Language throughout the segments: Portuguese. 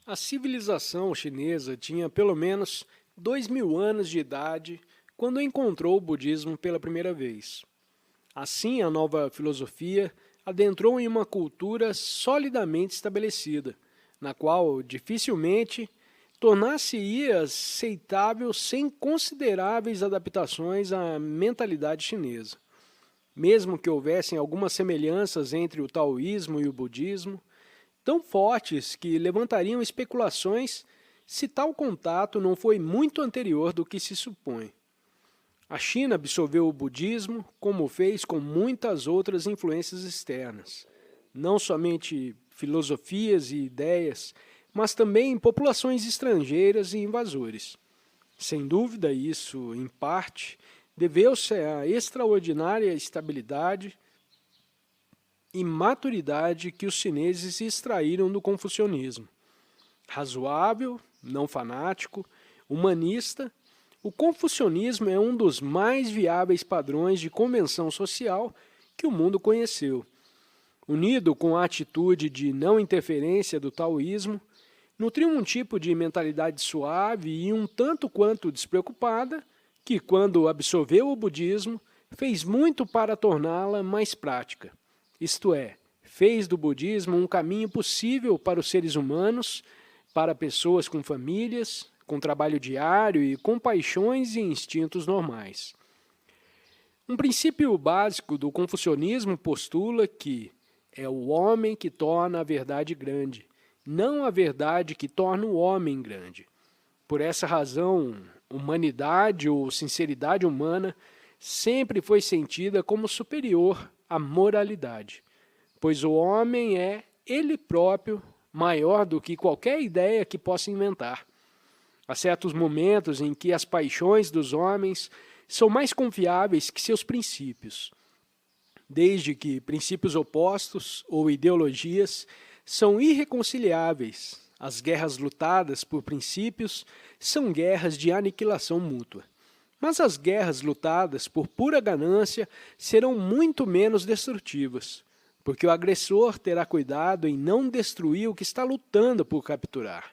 A civilização chinesa tinha pelo menos 2000 anos de idade quando encontrou o budismo pela primeira vez. Assim, a nova filosofia adentrou em uma cultura solidamente estabelecida, na qual dificilmente tornar-se-ia aceitável sem consideráveis adaptações à mentalidade chinesa. Mesmo que houvessem algumas semelhanças entre o taoísmo e o budismo, tão fortes que levantariam especulações se tal contato não foi muito anterior do que se supõe. A China absorveu o budismo, como fez com muitas outras influências externas, não somente filosofias e ideias, mas também populações estrangeiras e invasores. Sem dúvida, isso, em parte, deveu-se à extraordinária estabilidade e maturidade que os chineses extraíram do confucionismo. Razoável, não fanático, humanista, o confucionismo é um dos mais viáveis padrões de convenção social que o mundo conheceu. Unido com a atitude de não interferência do taoísmo, nutriu um tipo de mentalidade suave e um tanto quanto despreocupada, que, quando absorveu o budismo, fez muito para torná-la mais prática. Isto é, fez do budismo um caminho possível para os seres humanos, para pessoas com famílias, com trabalho diário e com paixões e instintos normais. Um princípio básico do confucionismo postula que é o homem que torna a verdade grande, não a verdade que torna o homem grande. Por essa razão, humanidade ou sinceridade humana sempre foi sentida como superior à moralidade, pois o homem é, ele próprio, maior do que qualquer ideia que possa inventar. Há certos momentos em que as paixões dos homens são mais confiáveis que seus princípios, desde que princípios opostos ou ideologias são irreconciliáveis. As guerras lutadas por princípios são guerras de aniquilação mútua. Mas as guerras lutadas por pura ganância serão muito menos destrutivas, porque o agressor terá cuidado em não destruir o que está lutando por capturar.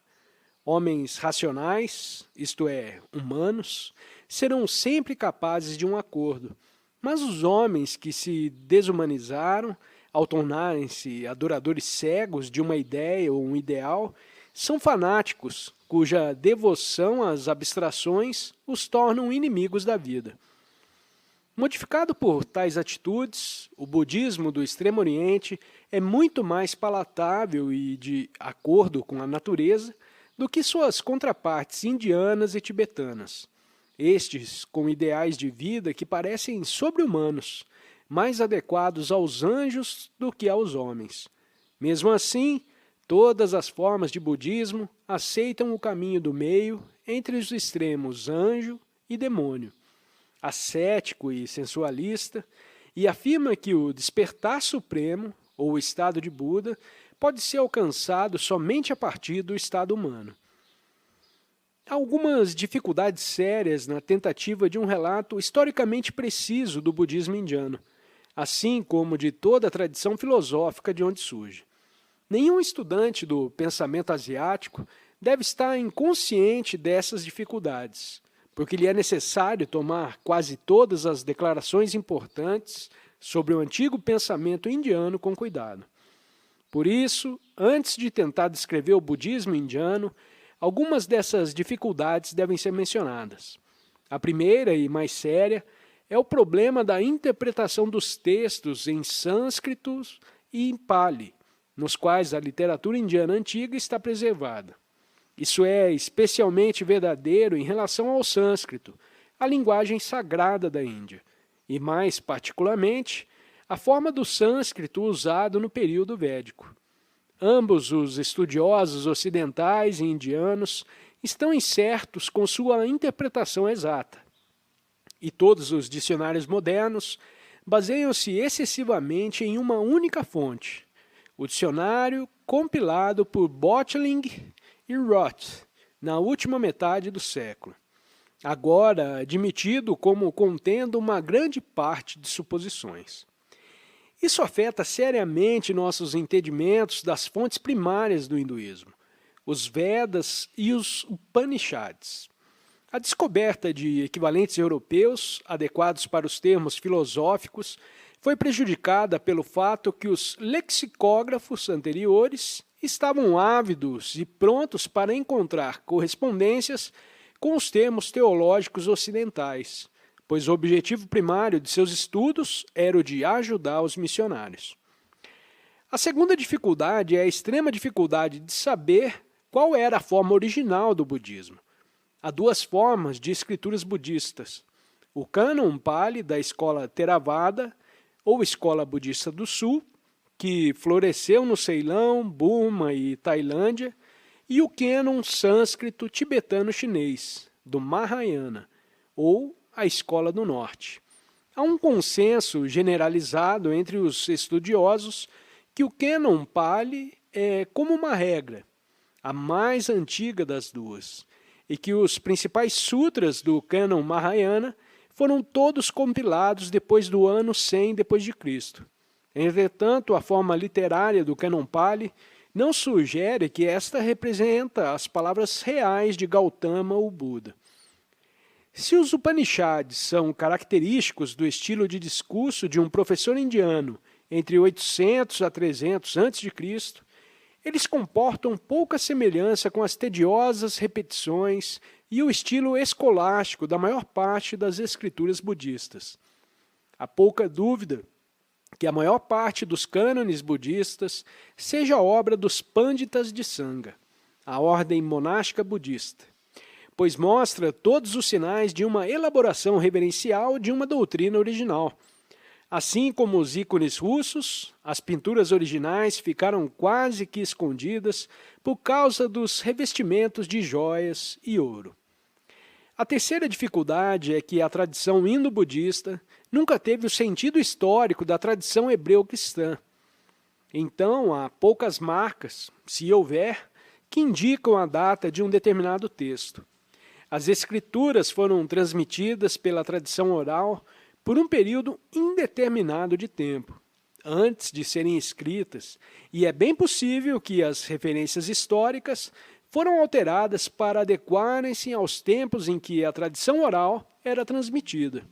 Homens racionais, isto é, humanos, serão sempre capazes de um acordo, mas os homens que se desumanizaram, ao tornarem-se adoradores cegos de uma ideia ou um ideal, são fanáticos, cuja devoção às abstrações os tornam inimigos da vida. Modificado por tais atitudes, o budismo do Extremo Oriente é muito mais palatável e de acordo com a natureza do que suas contrapartes indianas e tibetanas. Estes com ideais de vida que parecem sobre-humanos, mais adequados aos anjos do que aos homens. Mesmo assim, todas as formas de budismo aceitam o caminho do meio entre os extremos anjo e demônio, ascético e sensualista, e afirma que o despertar supremo, ou o estado de Buda, pode ser alcançado somente a partir do estado humano. Há algumas dificuldades sérias na tentativa de um relato historicamente preciso do budismo indiano, assim como de toda a tradição filosófica de onde surge. Nenhum estudante do pensamento asiático deve estar inconsciente dessas dificuldades, porque lhe é necessário tomar quase todas as declarações importantes sobre o antigo pensamento indiano com cuidado. Por isso, antes de tentar descrever o budismo indiano, algumas dessas dificuldades devem ser mencionadas. A primeira e mais séria é o problema da interpretação dos textos em sânscrito e em pali, nos quais a literatura indiana antiga está preservada. Isso é especialmente verdadeiro em relação ao sânscrito, a linguagem sagrada da Índia, e mais particularmente, a forma do sânscrito usado no período védico. Ambos os estudiosos ocidentais e indianos estão incertos com sua interpretação exata. E todos os dicionários modernos baseiam-se excessivamente em uma única fonte, o dicionário compilado por Botling e Roth na última metade do século, agora admitido como contendo uma grande parte de suposições. Isso afeta seriamente nossos entendimentos das fontes primárias do hinduísmo, os Vedas e os Upanishads. A descoberta de equivalentes europeus adequados para os termos filosóficos foi prejudicada pelo fato que os lexicógrafos anteriores estavam ávidos e prontos para encontrar correspondências com os termos teológicos ocidentais, pois o objetivo primário de seus estudos era o de ajudar os missionários. A segunda dificuldade é a extrema dificuldade de saber qual era a forma original do budismo. Há duas formas de escrituras budistas: o Cânon Pali da escola Theravada, ou escola budista do Sul, que floresceu no Ceilão, Burma e Tailândia, e o Cânon Sânscrito Tibetano-Chinês, do Mahayana, ou a escola do Norte. Há um consenso generalizado entre os estudiosos que o Cânon Pali é, como uma regra, a mais antiga das duas, e que os principais sutras do Cânon Mahayana foram todos compilados depois do ano 100 d.C. Entretanto, a forma literária do Cânon Pali não sugere que esta representa as palavras reais de Gautama, o Buda. Se os Upanishads são característicos do estilo de discurso de um professor indiano entre 800 a 300 a.C., eles comportam pouca semelhança com as tediosas repetições e o estilo escolástico da maior parte das escrituras budistas. Há pouca dúvida que a maior parte dos cânones budistas seja obra dos Pânditas de Sangha, a ordem monástica budista, pois mostra todos os sinais de uma elaboração reverencial de uma doutrina original. Assim como os ícones russos, as pinturas originais ficaram quase que escondidas por causa dos revestimentos de joias e ouro. A terceira dificuldade é que a tradição indo-budista nunca teve o sentido histórico da tradição hebreu-cristã. Então, há poucas marcas, se houver, que indicam a data de um determinado texto. As escrituras foram transmitidas pela tradição oral por um período indeterminado de tempo, antes de serem escritas, e é bem possível que as referências históricas foram alteradas para adequarem-se aos tempos em que a tradição oral era transmitida.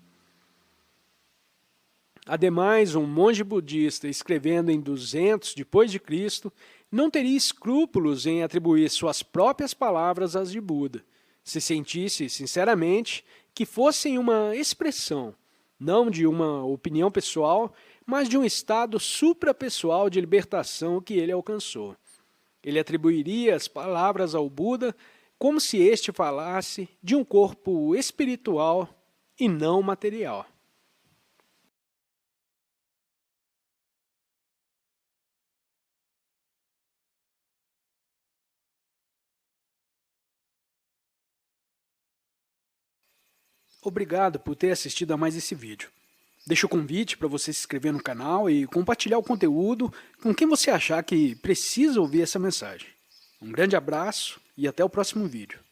Ademais, um monge budista escrevendo em 200 d.C. não teria escrúpulos em atribuir suas próprias palavras às de Buda, se sentisse sinceramente que fossem uma expressão, não de uma opinião pessoal, mas de um estado suprapessoal de libertação que ele alcançou. Ele atribuiria as palavras ao Buda como se este falasse de um corpo espiritual e não material. Obrigado por ter assistido a mais esse vídeo. Deixo o convite para você se inscrever no canal e compartilhar o conteúdo com quem você achar que precisa ouvir essa mensagem. Um grande abraço e até o próximo vídeo.